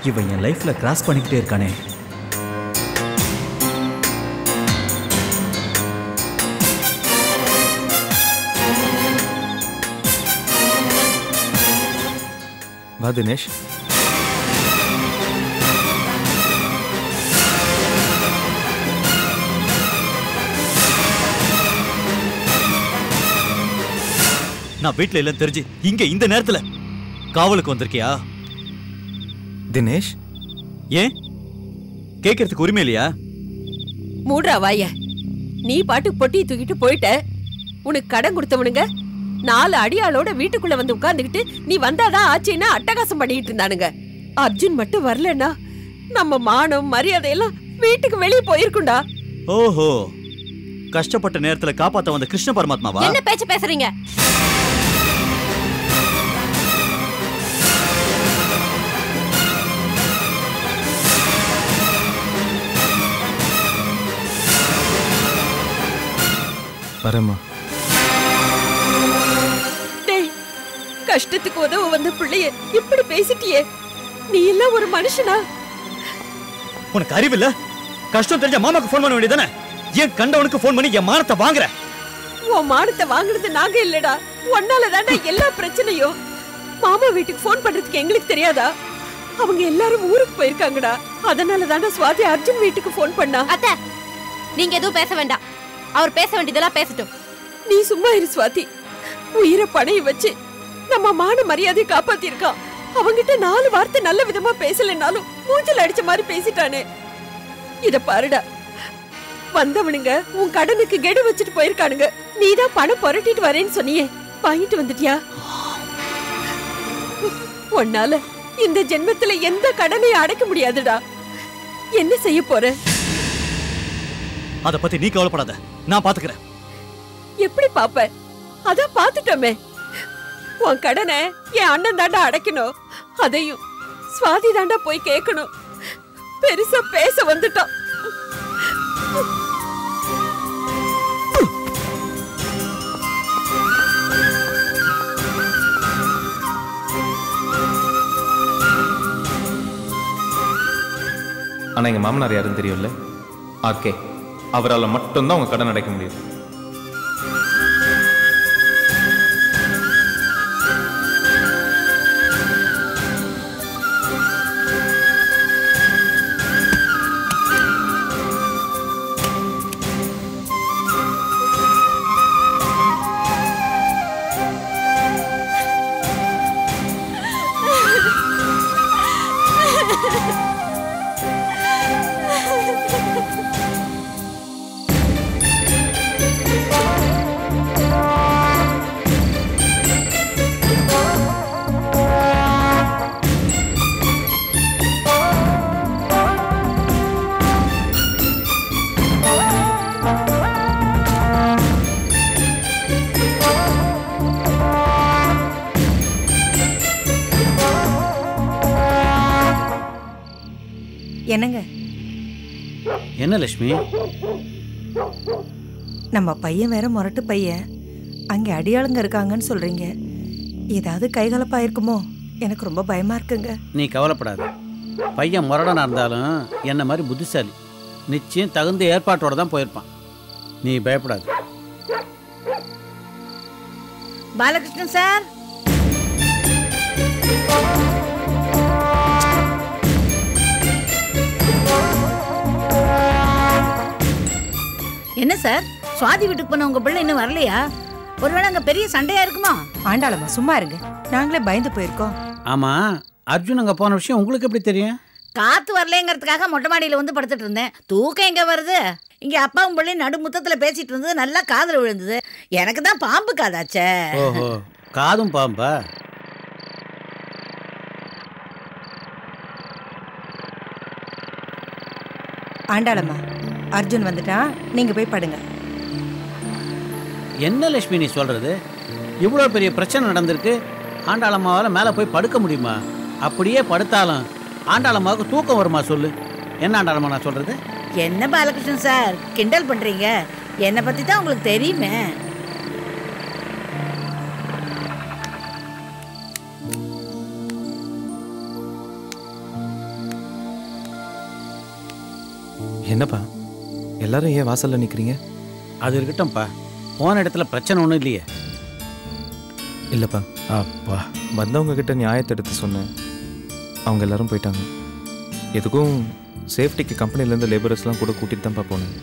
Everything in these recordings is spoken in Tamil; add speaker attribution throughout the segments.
Speaker 1: இவன் என் லைஃப்ல கிராஸ் பண்ணிக்கிட்டே இருக்கானே. வா தினேஷ். நான் வீட்டுல இல்ல தெரிஞ்சு இங்க இந்த நேரத்துல காவலுக்கு வந்திருக்கியா?
Speaker 2: தினேஷ்,
Speaker 1: ஏன் கேட்கறதுக்கு உரிமை இல்லையா?
Speaker 3: மூடுறா வாய. நீ பாட்டு பொட்டி தூக்கிட்டு போயிட்ட. உனக்கு கடன் கொடுத்தவனுங்க 4 அடியாளோட வீட்டுக்குள்ள வந்து உட்கார்ந்துகிட்டு நீ வந்தாதான் ஆச்சுன்னா அட்டகாசம் பண்ணிட்டு இருந்தானுங்க. அர்ஜுன் மட்டும் வரலன்னா நம்ம மானம் மரியாதை எல்லாம் வீட்டுக்கு வெளியே போயிருக்குண்டா.
Speaker 1: ஓஹோ, கஷ்டப்பட்ட நேரத்துல காப்பாத்த வந்த கிருஷ்ண பரமாத்மாவா?
Speaker 3: என்ன பேச்சு பேசுறீங்க?
Speaker 2: வரேம்மா.
Speaker 3: கஷ்டத்துக்கு உதவ வந்த பிள்ளைய இப்படி பேசிட்டியே, நீ எல்லாம் ஒரு மனுஷனா?
Speaker 1: உனக்கு அறிவில்ல? கஷ்டம் தெரிஞ்ச மாமாக்கு போன் பண்ண வேண்டியதானே? ஏன் கண்டவனுக்கு போன் பண்ணி என் மானத்தை வாங்குற?
Speaker 3: உன் மானத்தை வாங்குறது நாங்க இல்லடா, உன்னாலதான்டா எல்லா பிரச்சனையும். மாமா வீட்டுக்கு போன் பண்றதுக்கு எங்களுக்கு தெரியாதா? அவங்க எல்லாரும் ஊருக்கு போயிருக்காங்கடா. அதனாலதான்டா சுவாதி அர்ஜுன் வீட்டுக்கு போன் பண்ணா.
Speaker 4: அத்தை, நீங்க எதுவும் பேச வேண்டாம். அவர் பேச வேண்டியதெல்லாம் பேசட்டும்.
Speaker 3: நீ சும்மா இரு சுவாதி. உயிரை பணைய வச்சு நம்ம மான மரியாதையை காப்பாத்திருக்கான். அவங்கிட்ட 4 வார்த்தை நல்ல விதமா பேசலனாலும் மூஞ்சில அடிச்ச மாதிரி பேசிட்டானே. இத பாருடா, வந்தவனுங்க உன் கடனுக்கு கெடு வச்சுட்டு போயிருக்கானுங்க. நீதான் பணம் புரட்டிட்டு வரேன்னு சொன்னியே, வாங்கிட்டு வந்துட்டியா? உன்னால இந்த ஜென்மத்துல எந்த கடனையும் அடைக்க முடியாதுடா. என்ன செய்ய போற?
Speaker 1: அத பத்தி நீ கவலைப்படாத, நான் பாத்துக்கிறேன்.
Speaker 3: எப்படி பாப்ப? அதான் பாத்துட்டோமே. உன் கடனை என் அண்ணன் தாண்டா அடைக்கணும். அதையும் சுவாதி தாண்டா போய் கேட்கணும். பெருசா பேச வந்துட்டான்.
Speaker 2: ஆனா எங்க மாமனார் யாருன்னு தெரியும்ல? ஆர்கே. அவரால் மட்டும்தான் உங்க கடன் அடைக்க முடியும்.
Speaker 5: என்னங்க?
Speaker 1: என்ன லட்சுமி?
Speaker 5: நம்ம பையன் வேற முரட்டு பையன், அங்கே அடியாளுங்க இருக்காங்கன்னு சொல்றீங்க. ஏதாவது கைகலப்பா இருக்குமோ? எனக்கு ரொம்ப பயமா இருக்குங்க.
Speaker 6: நீ கவலைப்படாத. பையன் முரடனா இருந்தாலும் என்ன மாதிரி புத்திசாலி. நிச்சயம் தகுந்த ஏற்பாட்டோட தான் போயிருப்பான். நீ பயப்படாத.
Speaker 5: பாலகிருஷ்ணன் சார்,
Speaker 7: என்ன சார், சுவாதி வீட்டுக்கு போன உங்க பிள்ளை இன்னும் வரலையா? ஒருவேளை அங்க பெரிய சண்டையா இருக்குமா?
Speaker 5: ஆண்டாளம்மா சும்மா இருங்க, நாங்களே பயந்து போயிருக்கோம்.
Speaker 6: ஆமா, அர்ஜுன் அங்க போன விஷயம் உங்களுக்கு எப்படி தெரியும்?
Speaker 7: காத்து வரலங்கிறதுக்காக மொட்டை மாடியில வந்து படுத்துட்டு இருந்தேன். தூக்கம் எங்க வருது? இங்க அப்பாவும் பிள்ளையும் நடு முத்தத்துல பேசிட்டு இருந்தது நல்லா காதுல விழுந்தது. எனக்கு தான் பாம்பு காதாச்சே.
Speaker 6: ஓஹோ, காதும் பாம்பா?
Speaker 5: ஆண்டாளம்மா, அர்ஜுன் வந்துட்டான், நீங்க போய் படுங்க.
Speaker 6: என்ன லட்சுமி நீ சொல்றது? இவ்வளோ பெரிய பிரச்சனை நடந்திருக்கு, ஆண்டாளம்மாவால் மேலே போய் படுக்க முடியுமா? அப்படியே படுத்தாலும் ஆண்டாளம்மாவுக்கு தூக்கம் வருமா சொல்லு? என்ன ஆண்டாளம்மா நான் சொல்றது?
Speaker 7: என்ன பாலகிருஷ்ணன் சார் கிண்டல் பண்றீங்க? என்னை பத்தி தான் உங்களுக்கு தெரியுமே.
Speaker 2: என்னப்பா எல்லாரும் ஏன் வாசல்ல நிக்கிறீங்க?
Speaker 6: அது இருக்கட்டும்ப்பா. போன இடத்துல பிரச்சனை ஒன்றும் இல்லையே?
Speaker 2: இல்லப்பா,
Speaker 6: அப்பா,
Speaker 2: வந்தவங்க கிட்ட நியாயத்தை எடுத்து சொன்னேன். அவங்க எல்லாரும் போயிட்டாங்க. எதுக்கும் சேஃப்டிக்கு கம்பெனிலேருந்து லேபரர்ஸ்லாம் கூட கூட்டிகிட்டு தான்ப்பா போனேன்.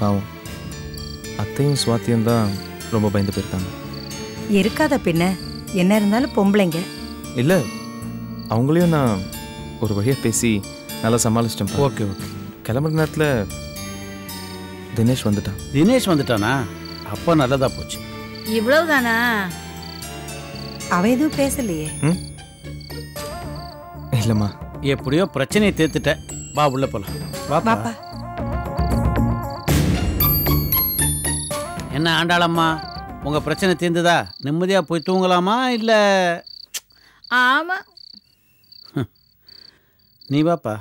Speaker 2: பாவம் அத்தையும் சுவாத்தியும் தான் ரொம்ப பயந்து போயிருக்காங்க.
Speaker 5: இருக்காத பின்ன, என்ன இருந்தாலும் பொம்பளைங்க.
Speaker 2: இல்லை, அவங்களையும் நான் ஒரு வழியாக பேசி நல்லா சமாளிச்சிட்டேன்.
Speaker 6: Okay okay.
Speaker 2: கிளம்புற நேரத்தில் தினேஷ் வந்துட்டான்.
Speaker 6: தினேஷ் வந்துட்டானா? அப்போ நல்லதா போச்சு.
Speaker 7: இவ்வளவுதானா?
Speaker 5: அவன் எதுவும் பேசலையே.
Speaker 2: இல்லைம்மா,
Speaker 6: எப்படியோ பிரச்சனையை தீர்த்துட்ட. வா உள்ள போலாம். வாப்பா.
Speaker 5: பாப்பா
Speaker 6: என்ன ஆண்டாளம்மா, உங்க பிரச்சனை தீர்ந்துதா? நிம்மதியா போய் தூங்கலாமா இல்ல?
Speaker 7: ஆமா.
Speaker 6: நீ வாப்பா.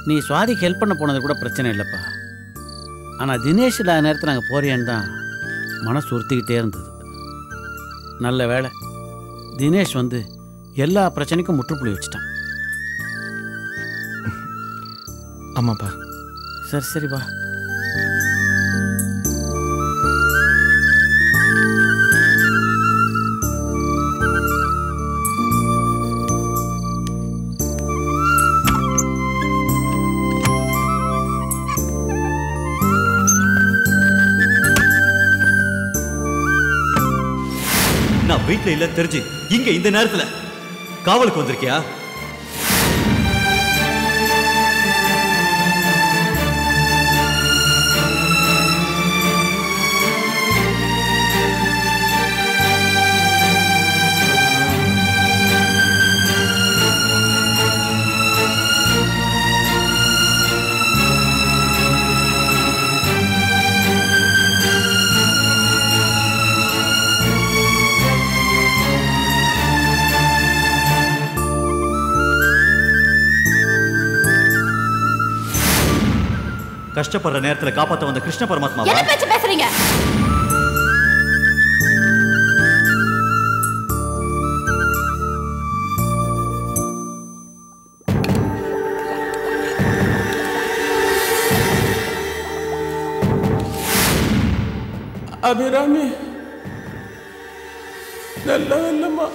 Speaker 6: நீ சுவாதிக்கு ஹெல்ப் பண்ண போனது கூட பிரச்சனை இல்லைப்பா. ஆனால் தினேஷ் இல்லாத நேரத்தில் நாங்கள் போறியான்னு தான் மனசு உறுத்திக்கிட்டே இருந்தது. நல்ல வேளை தினேஷ் வந்து எல்லா பிரச்சனைக்கும் முற்றுப்புள்ளி வச்சுட்டான்.
Speaker 2: ஆமாப்பா.
Speaker 6: சரி சரி வா.
Speaker 1: நான் வீட்டுல இல்ல தெரிஞ்சு இங்க இந்த நேரத்துல காவலுக்கு வந்திருக்கியா? கஷ்டப்படுற நேரத்துல காப்பாத்த வந்த கிருஷ்ண பரமாத்மா.
Speaker 4: என்ன பேச்சு பேசுறீங்க?
Speaker 8: அபிராமி நல்ல வெல்லம்மா.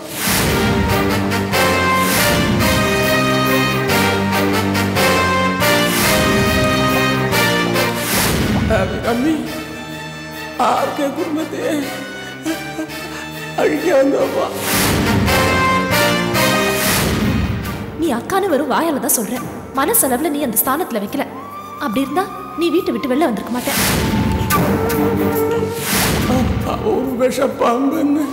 Speaker 8: அபிராமி ஆர்கே குடும்பத்தை அழிக்க வந்தோம்மா.
Speaker 9: நீ அக்கானு வெறும் வாயால தான் சொல்ற. மனசளவுல நீ அந்த ஸ்தானத்துல வைக்கல. அப்படி இருந்தா நீ வீட்டை விட்டு வெளில வந்திருக்க மாட்டேன்.
Speaker 8: ஒரு விஷப்பாம்புன்னு.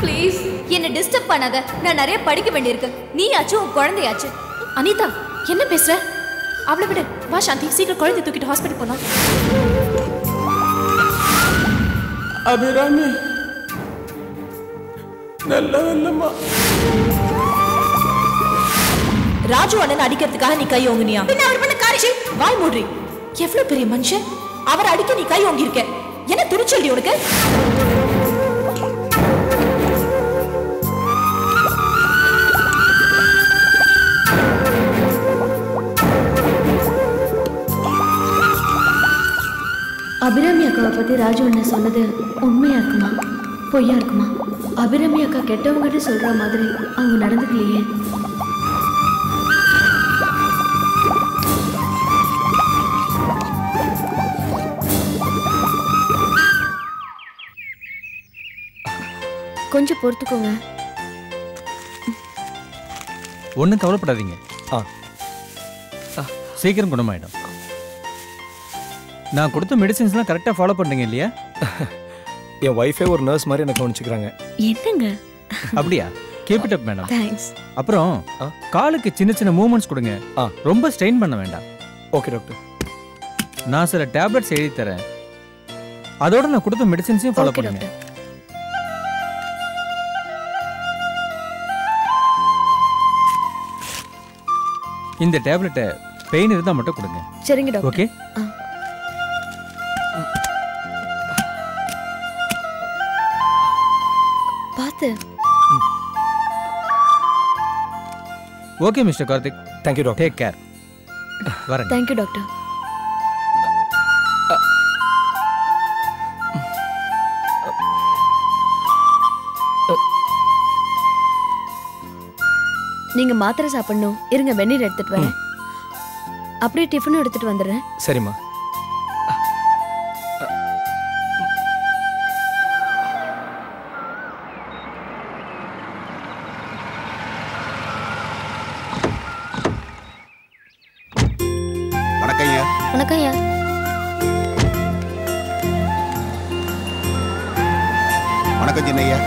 Speaker 4: ப்ளீஸ் என்ன டிஸ்டர்ப் பண்ணாத. நான் நிறைய படிக்க வேண்டியிருக்கு. நீயாச்சும் உன் குழந்தையாச்சு.
Speaker 9: அனிதா, என்ன பேசுற? அவளை விடு. வா சாந்தி, சீக்கிரம் குழந்தை தூக்கிட்டு ஹாஸ்பிட்டல் போலாம்.
Speaker 8: அபிராமி நல்ல வெல்லம்மா.
Speaker 9: ராஜு அண்ணன் அடிக்கிறதுக்காக நீ கை ஓங்குனியா? பின்ன அவர் பண்ண காரியம் வாய் மூடுறி. எவ்வளவு பெரிய மனுஷன், அவர் அடிக்க நீ கை ஓங்கி இருக்க. என்ன துணிச்சல்டி உனக்கு?
Speaker 10: அபிராமி அக்காவை பற்றி ராஜு அண்ணன் சொன்னது உண்மையா இருக்குமா பொய்யா இருக்குமா? அபிராமி அக்கா கெட்டவங்ககிட்ட சொல்கிற மாதிரி அவங்க நடந்துக்கலையே. கொஞ்சம் பொறுத்துக்கோங்க.
Speaker 1: ஒன்றும் கவலைப்படாதீங்க. சீக்கிரம் குணமாயிடும். நான் கொடுத்த மெடிசின்ஸ்லாம் கரெக்டாக ஃபாலோ பண்ணுறீங்க இல்லையா?
Speaker 11: என் ஒய்ஃபே ஒரு நர்ஸ் மாதிரி எனக்கு கவனிச்சுக்கிறாங்க.
Speaker 10: என்னங்க?
Speaker 1: அப்படியா? Keep it up madam.
Speaker 10: Thanks.
Speaker 1: அப்புறம் காலுக்கு சின்ன சின்ன மூவ்மெண்ட்ஸ் கொடுங்க. ரொம்ப ஸ்ட்ரெயின் பண்ண வேண்டாம்.
Speaker 11: Okay doctor.
Speaker 1: நான் சில டேப்லெட்ஸ் எழுதி தரேன். அதோட நான் கொடுத்த மெடிசின்ஸையும் ஃபாலோ பண்ணுங்க. இந்த டேப்லெட்டை பெயின் இருந்தால் மட்டும் கொடுங்க.
Speaker 10: சரிங்க டாக்டர்.
Speaker 1: ஓகே.
Speaker 10: பார்த்து பார்த்து.
Speaker 12: Okay mister Karthik.
Speaker 11: Thank you doctor.
Speaker 12: Take care. வரேன்.
Speaker 10: Thank you doctor. நீங்க மாத்திரை சாப்பிடணும். இருங்க, வெந்நீர் எடுத்துட்டு வரேன். அப்படியே டிஃபனும் எடுத்துட்டு வந்துடுறேன்.
Speaker 11: சரிம்மா.
Speaker 13: வணக்கம்யா.
Speaker 10: வணக்கம்யா.
Speaker 13: வணக்கம் சின்னையா.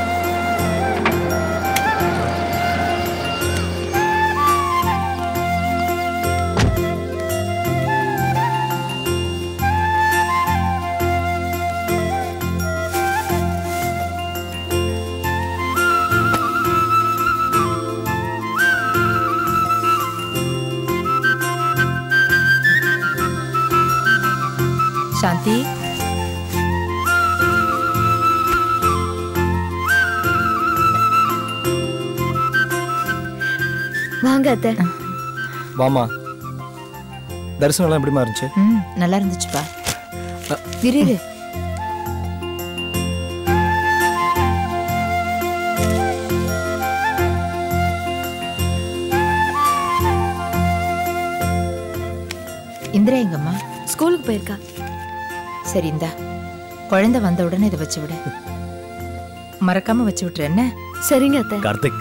Speaker 5: சாந்தி,
Speaker 10: வாங்க அத்தை.
Speaker 11: வாமா. தரிசனம்லாம் எப்படிமா இருந்துச்சு?
Speaker 5: நல்லா இருந்துச்சுப்பா. இரு. இந்திரா எங்கம்மா?
Speaker 9: ஸ்கூலுக்கு போயிருக்கா.
Speaker 5: சரி, இந்தா குழந்தை வந்த உடனே இதை வச்சு விடு. மறக்காம வச்சு விட்டுரு. என்ன?
Speaker 10: சரிங்க அத்தை.
Speaker 1: கார்த்திக்,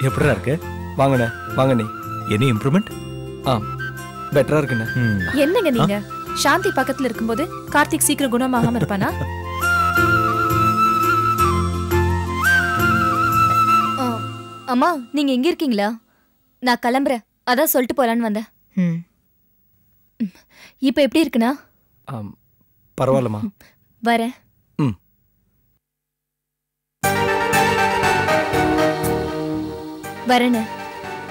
Speaker 1: எப்படிடா இருக்கு?
Speaker 11: வாங்கண்ணே, வாங்க. நீ
Speaker 1: எனி இம்ப்ரூவ்மெண்ட்?
Speaker 11: பெட்டரா இருக்குண்ணே.
Speaker 9: என்னங்க நீங்க சாந்தி பக்கத்துல இருக்கும்போது கார்த்திக் சீக்கிரம் குணமாகாம இருப்பானா?
Speaker 4: அம்மா, நீங்க எங்க இருக்கீங்களா? நான் கிளம்புறேன். அதான் சொல்லிட்டு போலான்னு வந்தேன்.
Speaker 9: இப்ப எப்படி இருக்குண்ணா?
Speaker 11: பரவாயில்லம்மா.
Speaker 4: வரேன். வரேன்னு.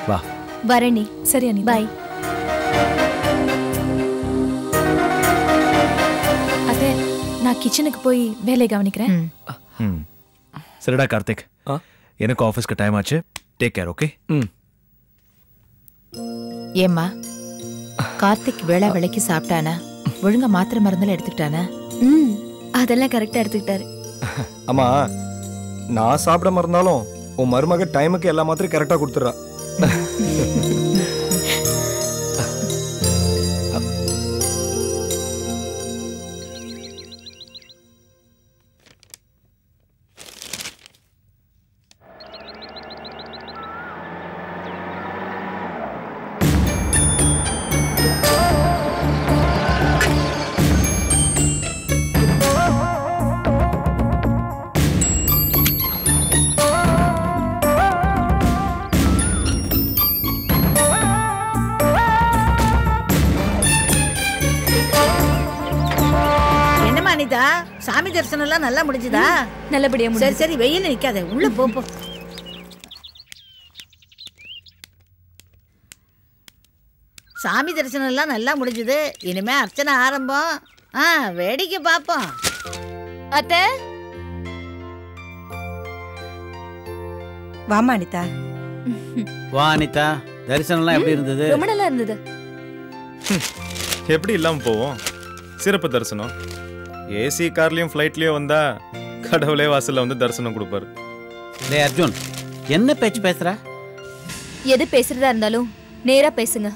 Speaker 1: வா.
Speaker 4: வரேனி.
Speaker 9: சரி அனி,
Speaker 4: பாய்.
Speaker 9: அத்தை, நான் கிச்சனுக்கு போய் வேலையை கவனிக்கிறேன்.
Speaker 1: சரிடா கார்த்திக், எனக்கு ஆஃபீஸ்க்கு டைம் ஆச்சு. Take care. ஓகே?
Speaker 5: ஏம்மா, கார்த்திக் வேளா வேலைக்கு சாப்பிட்டானா? ஒழுங்கா மாத்திரை மருந்தெல்லாம் எடுத்துக்கிட்டானா?
Speaker 10: அதெல்லாம் கரெக்டா எடுத்துக்கிட்டாரு.
Speaker 11: அம்மா, நான் சாப்பிட இருந்தாலும் உன் மருமக டைமுக்கு எல்லா மாத்திரையும் கரெக்டா கொடுத்துறா.
Speaker 7: சாமி தரிசனம் எல்லாம் நல்லா முடிஞ்சுதா?
Speaker 4: நல்லபடியா
Speaker 7: சரி சரி, வெயில் நிக்காத, உள்ள போ. சாமி தரிசனம் எல்லாம் நல்லா முடிஞ்சுது. இனிமே அர்ச்சனை ஆரம்பம். வேடிக்கை பாப்போம்.
Speaker 4: அத்தை,
Speaker 5: வாமா அனிதா.
Speaker 6: வா அனிதா. தரிசனம்லாம் எப்படி இருந்தது?
Speaker 4: ரொம்ப நல்லா இருந்தது.
Speaker 2: எப்படி இல்லாம போவோம்? சிறப்பு தரிசனம். ஏசி கார்லயும் ஃப்ளைட்லயும் வந்தா கடவுளே வாசல்ல வந்து தரிசனம் கொடுப்பாரு.
Speaker 6: டேய் அர்ஜுன், என்ன பேச்சு பேசுற?
Speaker 4: எது பேசுறதா இருந்தாலும் நேரா பேசுங்க.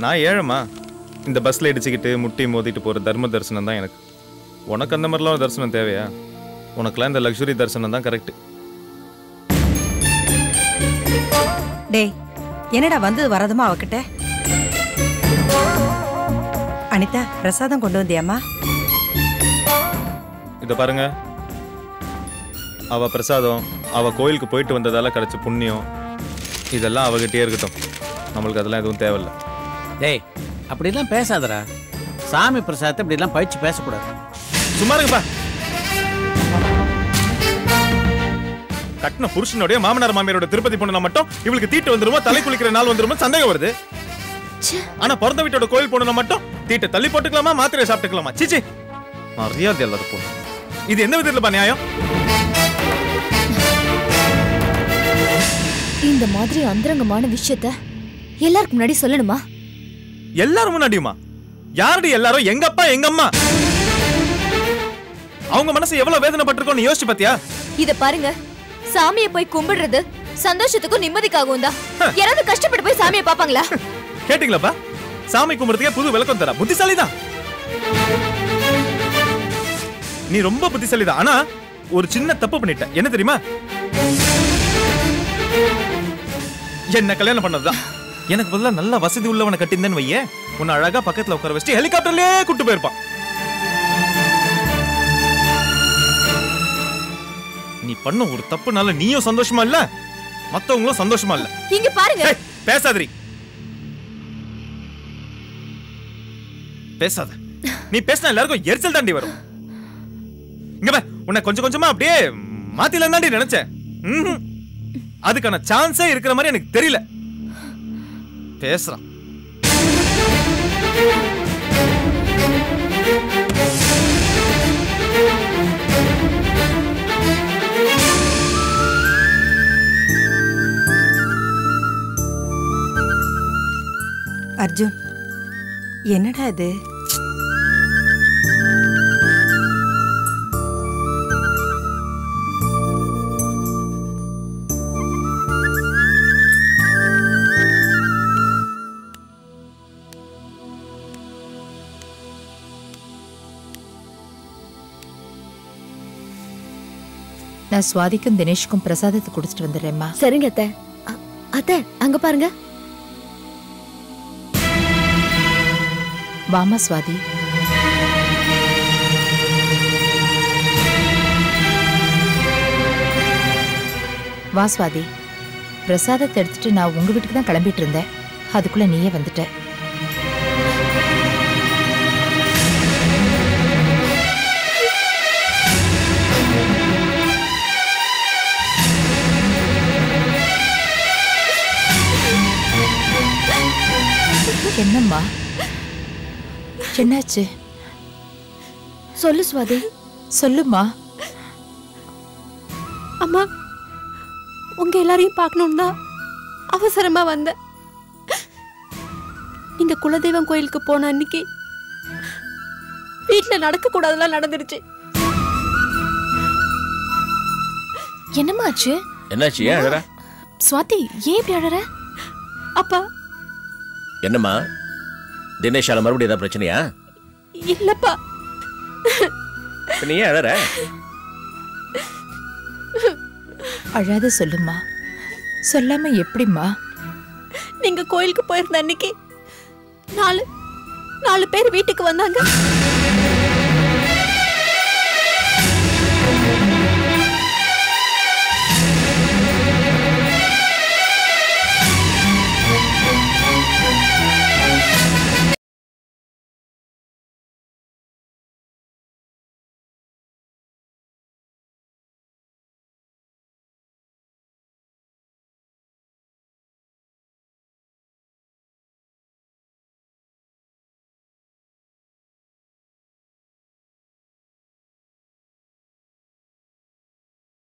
Speaker 2: நான் ஏழமா இந்த பஸ்ல இடிச்சுக்கிட்டு முட்டி மோதிட்டு போற தர்ம தரிசனம் தான் எனக்கு. உனக்கு அந்த மாதிரிலாம் தரிசனம் தேவையா? உனக்குலாம் இந்த லக்ஸுரி தரிசனம் தான் கரெக்ட்.
Speaker 5: டேய், என்னடா வந்து வரதுமா அவகிட்ட? அனிதா, பிரசாதம் கொண்டு வந்தியாமா?
Speaker 2: இத பாருங்க, அவ பிரசாதம் அவ கோயிலுக்கு போயிட்டு வந்ததால கிடைச்ச புண்ணியம் இதெல்லாம் அவகிட்டே இருக்கட்டும். நம்மளுக்கு அதெல்லாம் எதுவும் தேவையில்லை.
Speaker 6: டேய், அப்படிலாம் பேசாதடா. சாமி பிரசாதத்தை இப்படிலாம் பயிற்சி பேசக்கூடாது.
Speaker 2: சும்மா இருங்கப்பா. கட்டின புருஷனுடைய மாமனார் மாமியாரோட திருப்பதி பொண்ணு மட்டும் இவளுக்கு தீட்டு வந்துருமோ, தலை குளிக்கிற நாள் வந்துருமோ சந்தேகம் வருது. ஆனா பிறந்த வீட்டோட கோயில் பொண்ணு மட்டும் தீட்டை தள்ளி போட்டுக்கலாமா, மாத்திரையை சாப்பிட்டுக்கலாமா? சிச்சி, மரியாதை இல்லாத பொண்ணு. இது எந்த விதத்துல நியாயம்?
Speaker 4: இந்த மாதிரி அந்தரங்கமான விஷயத்த எல்லாருக்கும் முன்னாடி சொல்லணுமா?
Speaker 2: எல்லாரும் முன்னாடியுமா? யாருடைய எல்லாரும்? எங்க அப்பா எங்க அம்மா. அவங்க மனசு எவ்வளவு வேதனைப்பட்டிருக்கோம் நீ யோசிச்சு பாத்தியா?
Speaker 4: இத பாருங்க, சாமியை போய் கும்பிடுறது சந்தோஷத்துக்கும் நிம்மதிக்காகவும் தான். யாராவது கஷ்டப்பட்டு போய் சாமியை பாப்பாங்களா?
Speaker 2: கேட்டீங்களாப்பா? சாமி கும்பிடுறதுக்கே புது விளக்கம் தர புத்திசாலிதான். நீ ரொம்ப புத்திசாலிதான். ஆனா ஒரு சின்ன தப்பு பண்ணிட்ட. என்ன தெரியுமா? என்ன கல்யாணம் பண்ணதுதான். எனக்கு பதிலா நல்ல வசதி உள்ளவனை கட்டிந்தேன்னு வையே, உன்னை அழகா பக்கத்துல உட்கார வச்சுட்டு ஹெலிகாப்டர்லயே கூட்டு போயிருப்பான். நீ பண்ண ஒரு தப்புனால நீயும் சந்தோஷமா இல்ல, மத்தவங்களும் சந்தோஷமா இல்ல.
Speaker 4: இங்க பாருங்க.
Speaker 2: பேசாதீ. பேசாத. நீ பேசினா எல்லாருக்கும் எரிச்சல் தாண்டி வரும். இங்க பா, உன்னை கொஞ்சம் கொஞ்சமா அப்படியே மாத்தில தாண்டி நினைச்சேன். அதுக்கான சான்ஸே இருக்கிற மாதிரி எனக்கு தெரியல. பேசுறான்.
Speaker 5: அர்ஜுன், என்னடா இது?
Speaker 14: நான் சுவாதிக்கும் தினேஷ்க்கும் பிரசாதத்தை குடிச்சிட்டு வந்துடுறேம்மா.
Speaker 10: சரிங்க அத்தை. அத்தை அங்க பாருங்க.
Speaker 14: வாமா சுவாதி. வா சுவாதி. பிரசாதத்தை எடுத்துட்டு நான் உங்க வீட்டுக்கு தான் கிளம்பிட்டு இருந்தேன். அதுக்குள்ள நீயே வந்துட்ட. என்னம்மா, என்னாச்சு?
Speaker 10: சொல்லு சுவாதி.
Speaker 14: சொல்லுமா.
Speaker 3: அம்மா, உங்க எல்லாரையும் பார்க்கணும்னு தான் அவசரமா வந்தேன். நீங்க குலதெய்வம் கோயிலுக்கு போன அன்னைக்கு வீட்டுல நடக்க கூடாதெல்லாம் நடந்துருச்சு.
Speaker 4: என்னம்மா ஆச்சு?
Speaker 15: என்னாச்சு? ஏன் அழற?
Speaker 4: சுவாதி, ஏன் இப்படி அழற?
Speaker 3: அப்பா.
Speaker 15: என்னம்மா, தினேஷால மறுபடியும் ஏதாவது பிரச்சனையா?
Speaker 3: இல்லப்பா.
Speaker 15: நீ ஏன் அழற?
Speaker 14: அழாத சொல்லுமா. சொல்லாம எப்படிம்மா?
Speaker 3: நீங்க கோயிலுக்கு போயிருந்த அன்னைக்கு 4 பேர் வீட்டுக்கு வந்தாங்க.